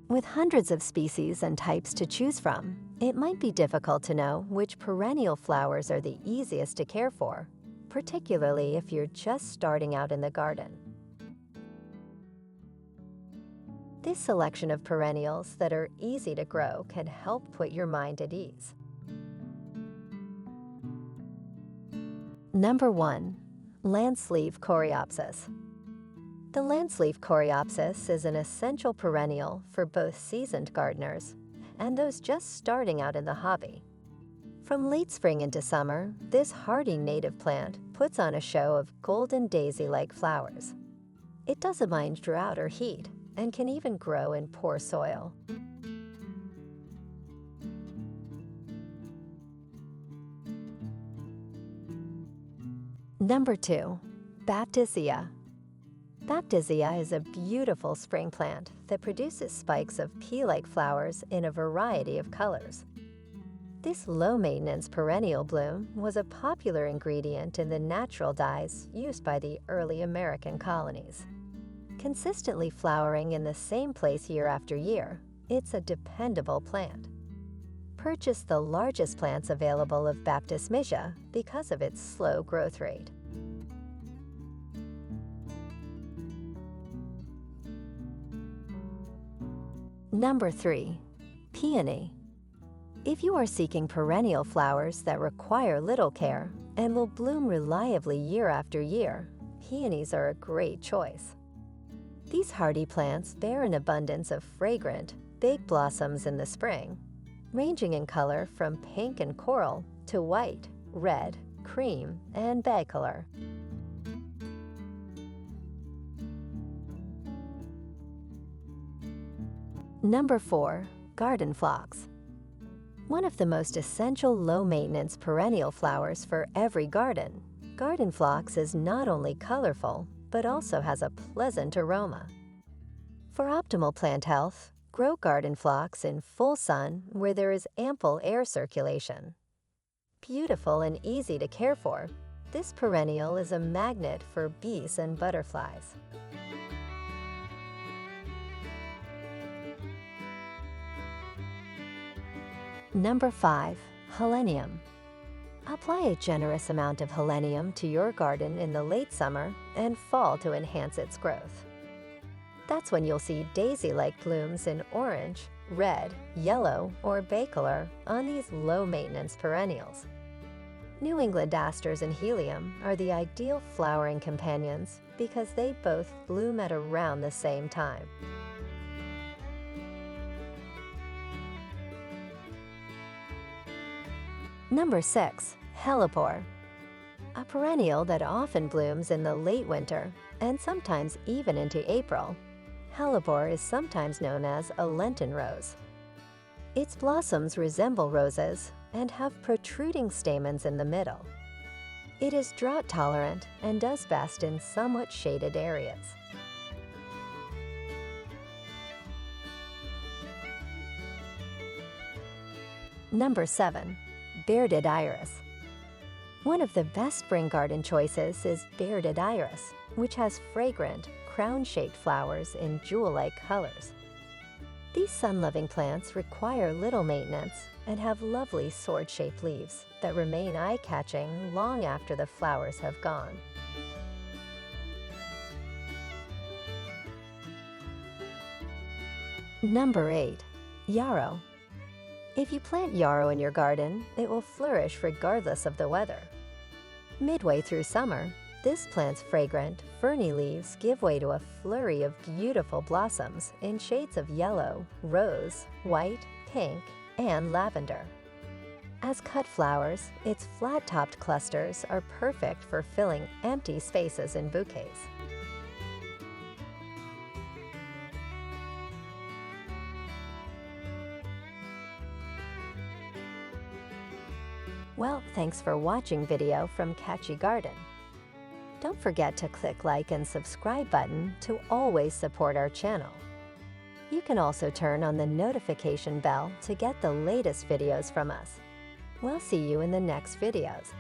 With hundreds of species and types to choose from, it might be difficult to know which perennial flowers are the easiest to care for, particularly if you're just starting out in the garden. This selection of perennials that are easy to grow can help put your mind at ease. Number 1. Lanceleaf Coreopsis. The Lanceleaf Coreopsis is an essential perennial for both seasoned gardeners and those just starting out in the hobby. From late spring into summer, this hardy native plant puts on a show of golden daisy-like flowers. It doesn't mind drought or heat and can even grow in poor soil. Number 2. Baptisia. Baptisia is a beautiful spring plant that produces spikes of pea-like flowers in a variety of colors. This low-maintenance perennial bloom was a popular ingredient in the natural dyes used by the early American colonies. Consistently flowering in the same place year after year, it's a dependable plant. Purchase the largest plants available of Baptisia because of its slow growth rate. Number 3. Peony. If you are seeking perennial flowers that require little care and will bloom reliably year after year, peonies are a great choice. These hardy plants bear an abundance of fragrant, big blossoms in the spring, ranging in color from pink and coral to white, red, cream, and bicolor. Number 4. Garden Phlox. One of the most essential low-maintenance perennial flowers for every garden, garden phlox is not only colorful, but also has a pleasant aroma. For optimal plant health, grow garden phlox in full sun where there is ample air circulation. Beautiful and easy to care for, this perennial is a magnet for bees and butterflies. Number 5. Helenium. Apply a generous amount of helenium to your garden in the late summer and fall to enhance its growth. That's when you'll see daisy-like blooms in orange, red, yellow, or bicolor on these low-maintenance perennials. New England asters and helium are the ideal flowering companions because they both bloom at around the same time. Number 6. Hellebore. A perennial that often blooms in the late winter and sometimes even into April, Hellebore is sometimes known as a Lenten rose. Its blossoms resemble roses and have protruding stamens in the middle. It is drought-tolerant and does best in somewhat shaded areas. Number 7. Bearded Iris. One of the best spring garden choices is bearded iris, which has fragrant, crown-shaped flowers in jewel-like colors. These sun-loving plants require little maintenance and have lovely sword-shaped leaves that remain eye-catching long after the flowers have gone. Number 8. Yarrow. If you plant yarrow in your garden, it will flourish regardless of the weather. Midway through summer, this plant's fragrant, ferny leaves give way to a flurry of beautiful blossoms in shades of yellow, rose, white, pink, and lavender. As cut flowers, its flat-topped clusters are perfect for filling empty spaces in bouquets. Well, thanks for watching video from Catchy Garden. Don't forget to click like and subscribe button to always support our channel. You can also turn on the notification bell to get the latest videos from us. We'll see you in the next videos.